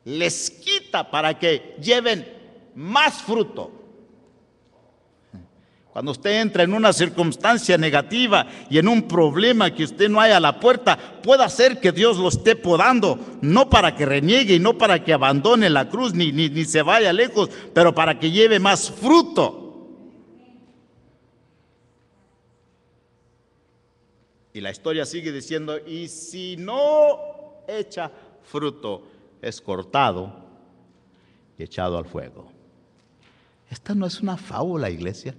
les quita para que lleven más fruto. Cuando usted entra en una circunstancia negativa y en un problema que usted no haya a la puerta, puede ser que Dios lo esté podando, no para que reniegue y no para que abandone la cruz ni se vaya lejos, pero para que lleve más fruto. Y la historia sigue diciendo, y si no echa fruto, es cortado y echado al fuego. Esta no es una fábula, iglesia.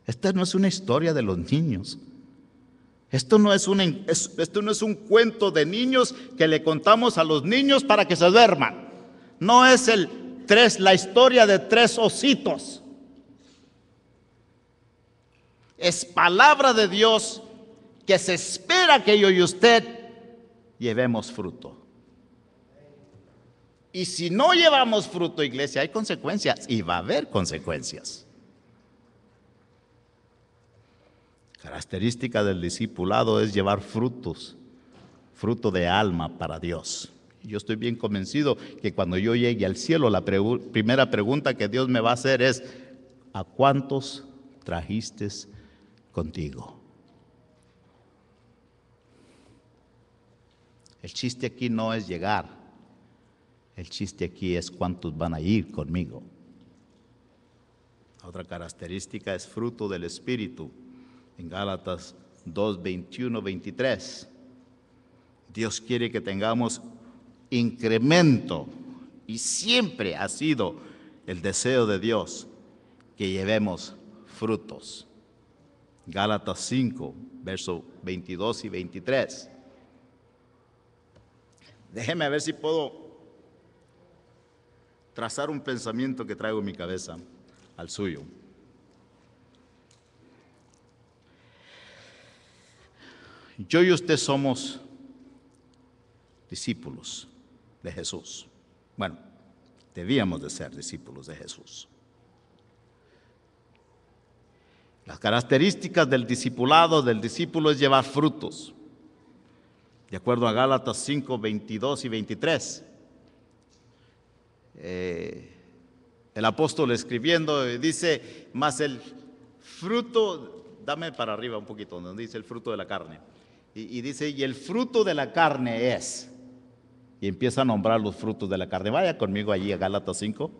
Esta no es una historia de los niños. Esto no es un cuento de niños que le contamos a los niños para que se duerman. No es la historia de 3 ositos. Es palabra de Dios que se espera que yo y usted llevemos fruto. Y si no llevamos fruto, iglesia, hay consecuencias y va a haber consecuencias. Característica del discipulado es llevar frutos, fruto de alma para Dios. Yo estoy bien convencido que cuando yo llegue al cielo, la primera pregunta que Dios me va a hacer es, ¿a cuántos trajiste contigo? El chiste aquí no es llegar, el chiste aquí es cuántos van a ir conmigo. Otra característica es fruto del Espíritu. En Gálatas 2, 21, 23. Dios quiere que tengamos incremento y siempre ha sido el deseo de Dios que llevemos frutos. Gálatas 5, versos 22 y 23. Déjeme ver si puedo trazar un pensamiento que traigo en mi cabeza al suyo. Yo y usted somos discípulos de Jesús. Bueno, debíamos de ser discípulos de Jesús. Las características del discipulado, del discípulo, es llevar frutos. De acuerdo a Gálatas 5, 22 y 23. El apóstol escribiendo dice, más el fruto, dame para arriba un poquito, donde dice el fruto de la carne. Y dice, y el fruto de la carne es, y empieza a nombrar los frutos de la carne. Vaya conmigo allí a Gálatas 5.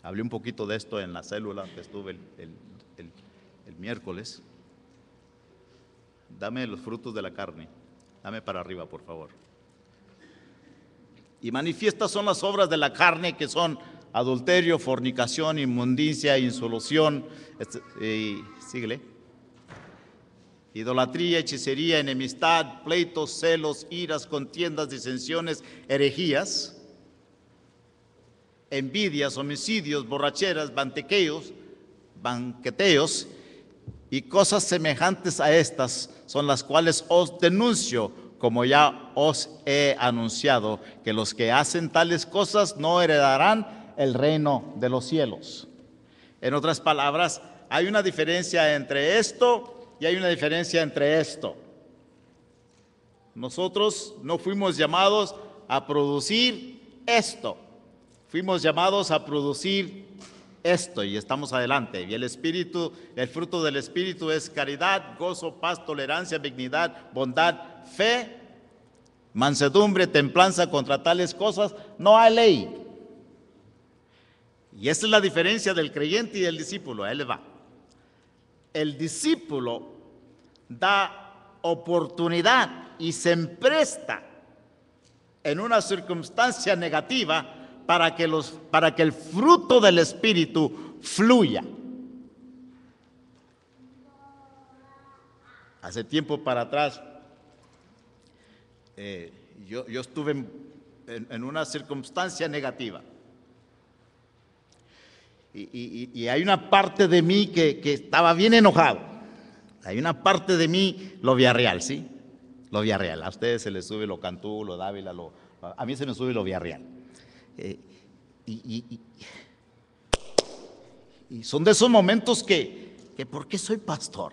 Hablé un poquito de esto en la célula que estuve el miércoles. Dame los frutos de la carne. Dame para arriba, por favor. Y manifiestas son las obras de la carne, que son adulterio, fornicación, inmundicia, insolución, síguele. Idolatría, hechicería, enemistad, pleitos, celos, iras, contiendas, disensiones, herejías, envidias, homicidios, borracheras, banqueteos y cosas semejantes a estas, son las cuales os denuncio, como ya os he anunciado, que los que hacen tales cosas no heredarán el reino de los cielos. En otras palabras, hay una diferencia entre esto y hay una diferencia entre esto. Nosotros no fuimos llamados a producir esto, fuimos llamados a producir esto y estamos adelante. Y el fruto del Espíritu es caridad, gozo, paz, tolerancia, benignidad, bondad, fe, mansedumbre, templanza. Contra tales cosas no hay ley. Y esa es la diferencia del creyente y del discípulo. Ahí le va. El discípulo da oportunidad y se empresta en una circunstancia negativa para que el fruto del Espíritu fluya. Hace tiempo para atrás, yo estuve en una circunstancia negativa. Y hay una parte de mí que estaba bien enojado. Hay una parte de mí, lo Villarreal, ¿sí? Lo Villarreal. A ustedes se les sube lo Cantú, lo Dávila, a mí se me sube lo Villarreal. Y son de esos momentos que ¿por qué soy pastor?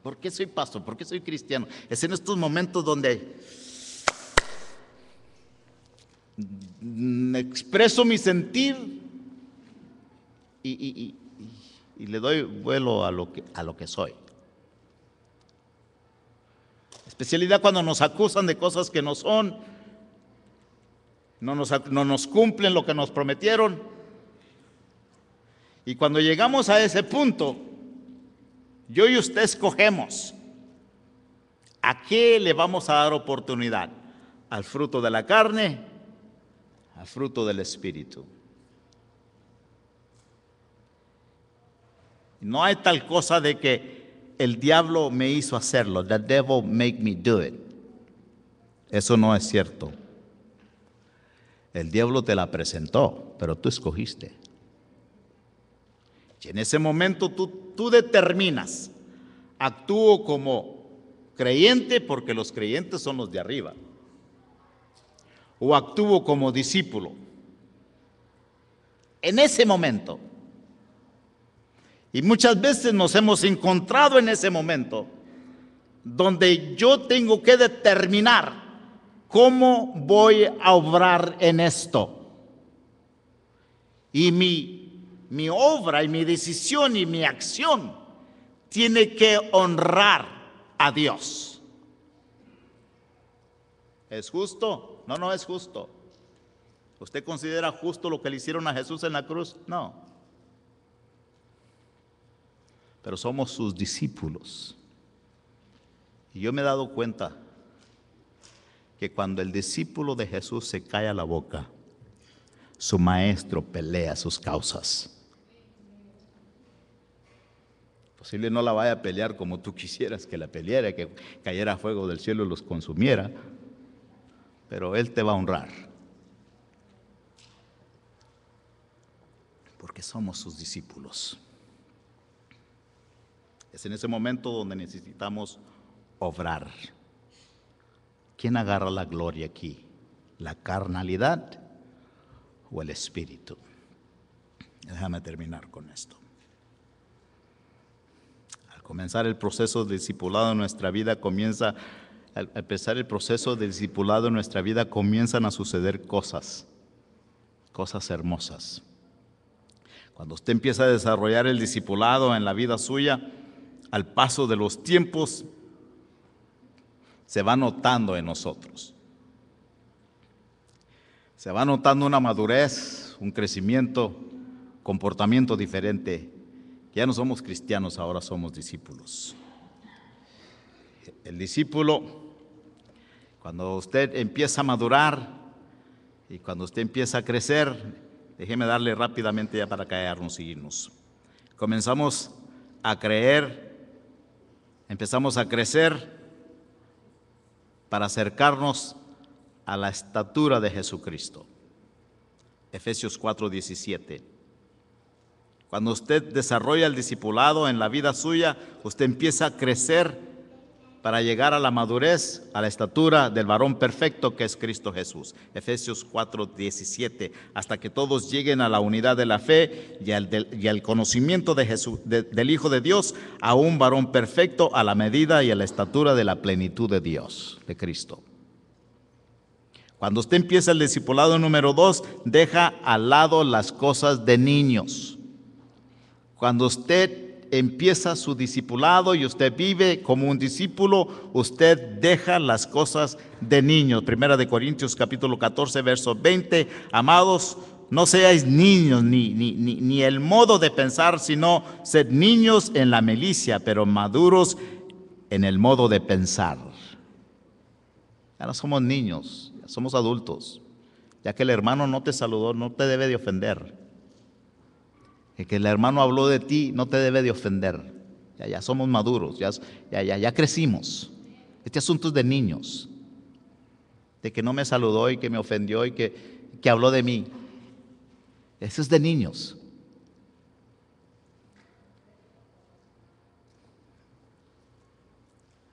¿Por qué soy pastor? ¿Por qué soy cristiano? Es en estos momentos donde expreso mi sentir y le doy vuelo a lo que soy. Especialidad cuando nos acusan de cosas que no son, no nos cumplen lo que nos prometieron. Y cuando llegamos a ese punto, yo y usted escogemos a qué le vamos a dar oportunidad: al fruto de la carne, al fruto del Espíritu. No hay tal cosa de que el diablo me hizo hacerlo. The devil made me do it. Eso no es cierto. El diablo te la presentó, pero tú escogiste. Y en ese momento tú determinas: actúo como creyente porque los creyentes son los de arriba, o actúo como discípulo. En ese momento. Y muchas veces nos hemos encontrado en ese momento donde yo tengo que determinar cómo voy a obrar en esto. Y mi obra y mi decisión y mi acción tiene que honrar a Dios. ¿Es justo? No, no es justo. ¿Usted considera justo lo que le hicieron a Jesús en la cruz? No. Pero somos sus discípulos. Y yo me he dado cuenta que cuando el discípulo de Jesús se calla la boca, su maestro pelea sus causas. Posible no la vaya a pelear como tú quisieras que la peleara, que cayera fuego del cielo y los consumiera, pero Él te va a honrar. Porque somos sus discípulos. Es en ese momento donde necesitamos obrar. ¿Quién agarra la gloria aquí? ¿La carnalidad o el espíritu? Déjame terminar con esto. Al comenzar el proceso de discipulado en nuestra vida al empezar el proceso de discipulado en nuestra vida comienzan a suceder cosas hermosas. Cuando usted empieza a desarrollar el discipulado en la vida suya, al paso de los tiempos, se va notando en nosotros. Se va notando una madurez, un crecimiento, comportamiento diferente. Ya no somos cristianos, ahora somos discípulos. El discípulo, cuando usted empieza a madurar y cuando usted empieza a crecer, déjeme darle rápidamente ya para callarnos y irnos. Comenzamos a creer. Empezamos a crecer para acercarnos a la estatura de Jesucristo. Efesios 4:17. Cuando usted desarrolla el discipulado en la vida suya, usted empieza a crecer para llegar a la madurez, a la estatura del varón perfecto que es Cristo Jesús. Efesios 4:17, hasta que todos lleguen a la unidad de la fe y al conocimiento de Jesús, del Hijo de Dios, a un varón perfecto a la medida y a la estatura de la plenitud de Dios, de Cristo. Cuando usted empieza el discipulado número 2, deja al lado las cosas de niños. Cuando usted empieza su discipulado y usted vive como un discípulo, usted deja las cosas de niños. Primera de Corintios capítulo 14, verso 20. Amados, no seáis niños ni el modo de pensar, sino sed niños en la milicia, pero maduros en el modo de pensar. Ya no somos niños, ya somos adultos. Ya que el hermano no te saludó, no te debe de ofender. El que el hermano habló de ti no te debe de ofender. Ya somos maduros, ya crecimos. Este asunto es de niños. De que no me saludó y que me ofendió y que habló de mí. Eso es de niños.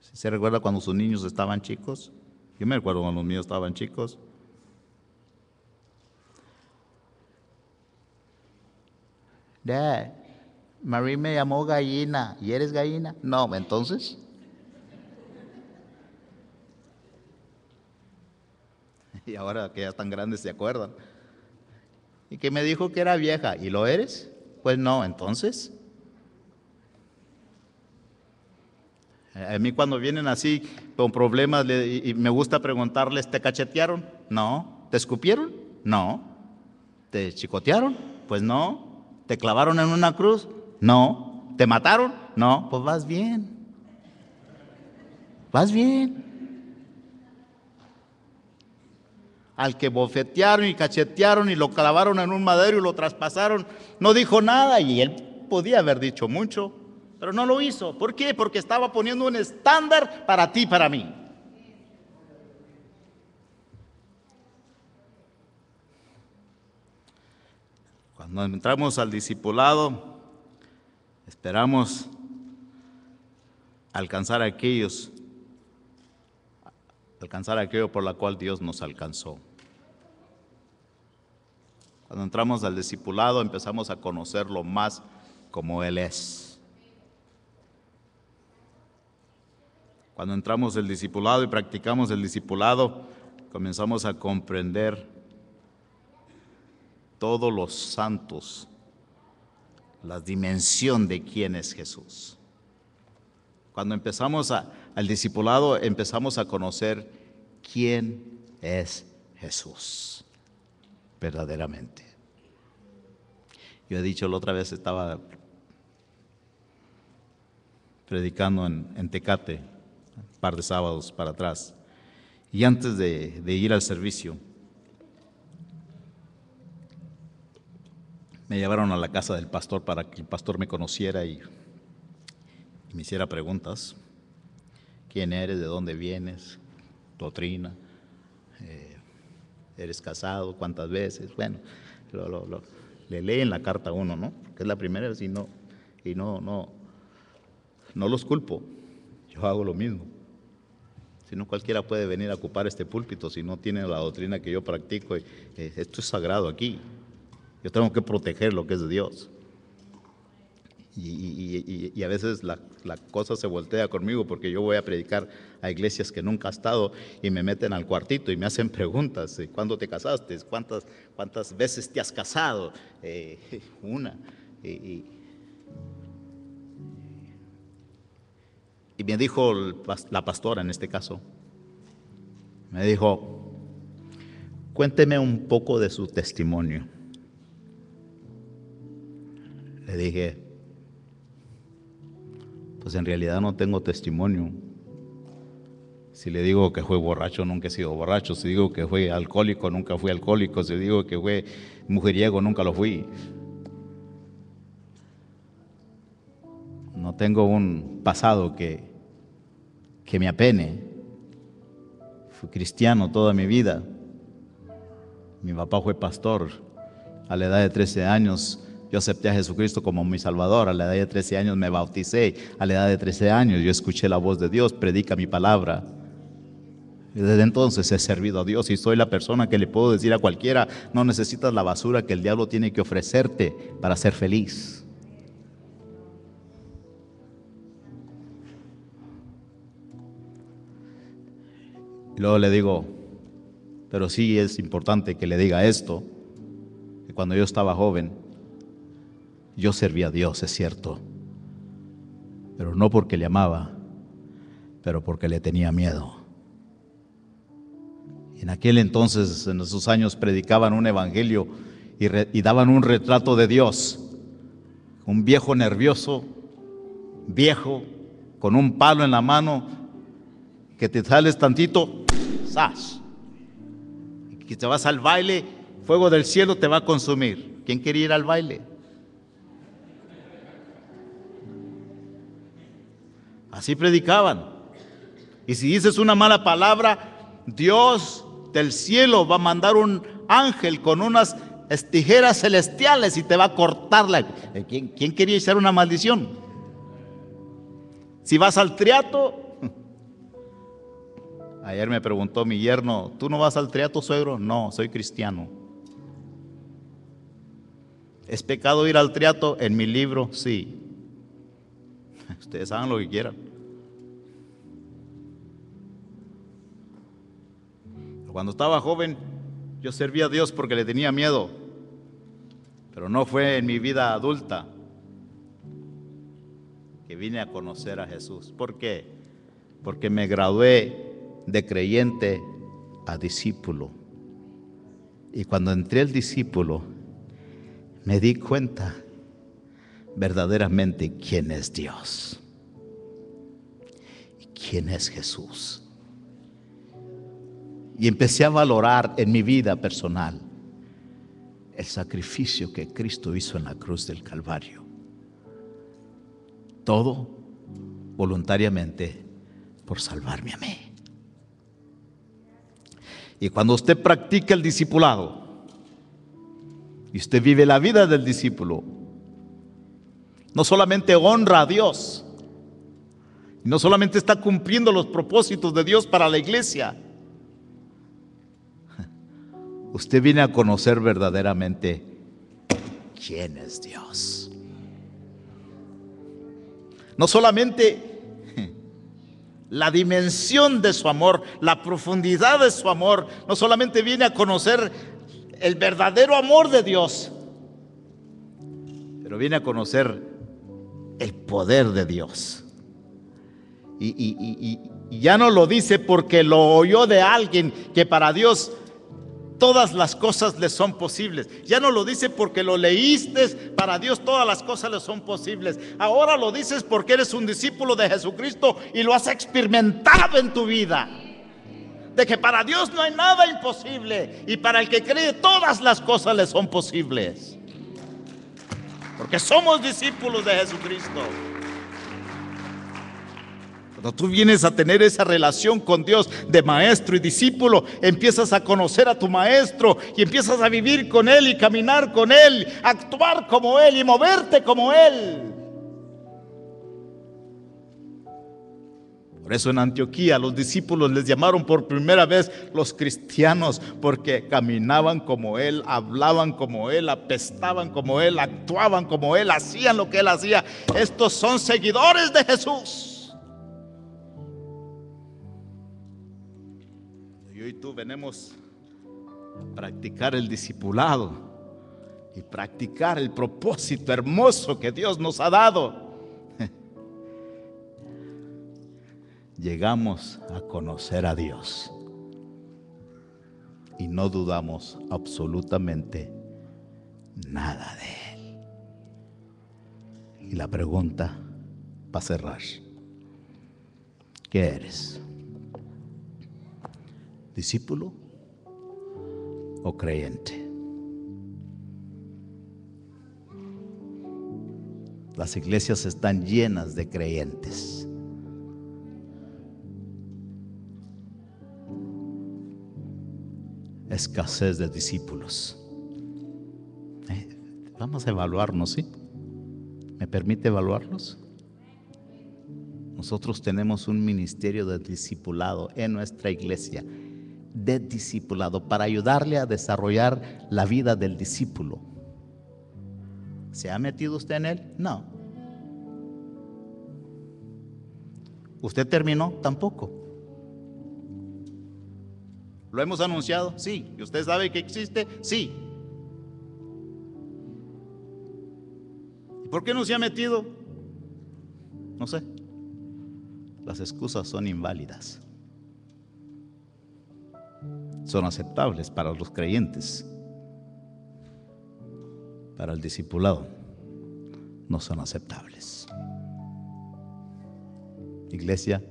¿Se recuerda cuando sus niños estaban chicos? Yo me recuerdo cuando los míos estaban chicos. Dad, Marie me llamó gallina. ¿Y eres gallina? No, entonces. Y ahora que ya están grandes se acuerdan. Y que me dijo que era vieja. ¿Y lo eres? Pues no, entonces. A mí cuando vienen así con problemas y me gusta preguntarles, ¿te cachetearon? No. ¿Te escupieron? No. ¿Te chicotearon? Pues no. ¿Te clavaron en una cruz? No. ¿Te mataron? No. Pues vas bien. Vas bien. Al que bofetearon y cachetearon y lo clavaron en un madero y lo traspasaron, no dijo nada y él podía haber dicho mucho. Pero no lo hizo. ¿Por qué? Porque estaba poniendo un estándar para ti y para mí. Cuando entramos al discipulado, esperamos alcanzar aquello por la cual Dios nos alcanzó. Cuando entramos al discipulado, empezamos a conocerlo más como Él es. Cuando entramos al discipulado y practicamos el discipulado, comenzamos a comprender todos los santos, la dimensión de quién es Jesús. Cuando empezamos al discipulado, empezamos a conocer quién es Jesús, verdaderamente. Yo he dicho, la otra vez estaba predicando en Tecate, un par de sábados para atrás, y antes de ir al servicio, me llevaron a la casa del pastor para que el pastor me conociera y me hiciera preguntas. ¿Quién eres? ¿De dónde vienes? ¿Doctrina? ¿Eres casado? ¿Cuántas veces? Bueno, le leen la carta a uno, ¿no? Que es la primera vez y no los culpo. Yo hago lo mismo. Si no, cualquiera puede venir a ocupar este púlpito si no tiene la doctrina que yo practico. Esto es sagrado aquí. Yo tengo que proteger lo que es de Dios. Y a veces la cosa se voltea conmigo porque yo voy a predicar a iglesias que nunca he estado y me meten al cuartito y me hacen preguntas. ¿Cuándo te casaste? ¿Cuántas veces te has casado? Una. Y me dijo la pastora en este caso, me dijo, cuénteme un poco de su testimonio. Le dije, pues en realidad no tengo testimonio. Si le digo que fue borracho, nunca he sido borracho. Si digo que fue alcohólico, nunca fui alcohólico. Si digo que fue mujeriego, nunca lo fui. No tengo un pasado que me apene. Fui cristiano toda mi vida. Mi papá fue pastor. A la edad de 13 años yo acepté a Jesucristo como mi Salvador. A la edad de 13 años me bauticé. A la edad de 13 años yo escuché la voz de Dios, predica mi palabra. Y desde entonces he servido a Dios y soy la persona que le puedo decir a cualquiera, no necesitas la basura que el diablo tiene que ofrecerte para ser feliz. Y luego le digo, Pero sí es importante que le diga esto, que cuando yo estaba joven, yo servía a Dios, es cierto, pero no porque le amaba, pero porque le tenía miedo. En aquel entonces, en esos años, predicaban un evangelio y daban un retrato de Dios. Un viejo nervioso, viejo, con un palo en la mano, que te sales tantito, ¡zas! Y que te vas al baile, fuego del cielo te va a consumir. ¿Quién quería ir al baile? Así predicaban. Y si dices una mala palabra, Dios del cielo va a mandar un ángel con unas tijeras celestiales y te va a cortar la... ¿Quién quería echar una maldición? Si vas al triato... Ayer me preguntó mi yerno, ¿tú no vas al triato, suegro? No, soy cristiano. ¿Es pecado ir al triato? En mi libro, sí. Ustedes hagan lo que quieran. Cuando estaba joven, yo servía a Dios porque le tenía miedo, pero no fue en mi vida adulta que vine a conocer a Jesús. ¿Por qué? Porque me gradué de creyente a discípulo. Y cuando entré al discípulo, me di cuenta verdaderamente quién es Dios y quién es Jesús. Y empecé a valorar en mi vida personal el sacrificio que Cristo hizo en la cruz del Calvario. Todo voluntariamente por salvarme a mí. Y cuando usted practica el discipulado y usted vive la vida del discípulo, no solamente honra a Dios, no solamente está cumpliendo los propósitos de Dios para la iglesia, usted viene a conocer verdaderamente quién es Dios. No solamente la dimensión de su amor, la profundidad de su amor, no solamente viene a conocer el verdadero amor de Dios, pero viene a conocer el poder de Dios. Y ya no lo dice porque lo oyó de alguien, que para Dios todas las cosas le son posibles. Ya no lo dice porque lo leíste, para Dios todas las cosas le son posibles. Ahora lo dices porque eres un discípulo de Jesucristo y lo has experimentado en tu vida. De que para Dios no hay nada imposible y para el que cree todas las cosas le son posibles. Porque somos discípulos de Jesucristo. Cuando tú vienes a tener esa relación con Dios de maestro y discípulo, empiezas a conocer a tu maestro y empiezas a vivir con Él y caminar con Él, actuar como Él y moverte como Él. Por eso en Antioquía los discípulos les llamaron por primera vez los cristianos, porque caminaban como Él, hablaban como Él, apestaban como Él, actuaban como Él, hacían lo que Él hacía. Estos son seguidores de Jesús. Yo y tú venimos a practicar el discipulado y practicar el propósito hermoso que Dios nos ha dado. Llegamos a conocer a Dios y no dudamos absolutamente nada de Él. Y la pregunta para cerrar: ¿qué eres? ¿Discípulo o creyente? Las iglesias están llenas de creyentes. Escasez de discípulos. Vamos a evaluarnos, ¿sí? ¿Me permite evaluarnos? Nosotros tenemos un ministerio de discipulado en nuestra iglesia, de discipulado, para ayudarle a desarrollar la vida del discípulo. ¿Se ha metido usted en él? No. ¿Usted terminó? Tampoco. ¿Lo hemos anunciado? Sí. ¿Y usted sabe que existe? Sí. ¿Y por qué no se ha metido? No sé. Las excusas son inválidas. Son aceptables para los creyentes. Para el discipulado no son aceptables. Iglesia,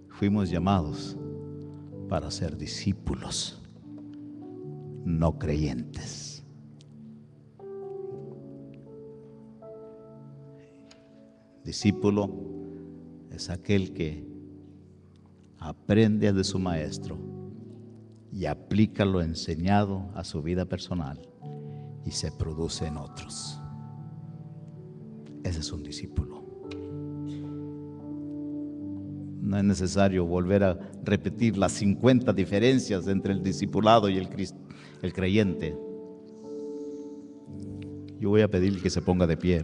fuimos llamados para ser discípulos, no creyentes. Discípulo es aquel que aprende de su maestro y aplica lo enseñado a su vida personal y se produce en otros. Ese es un discípulo. No es necesario volver a repetir las 50 diferencias entre el discipulado y el creyente. Yo voy a pedir que se ponga de pie.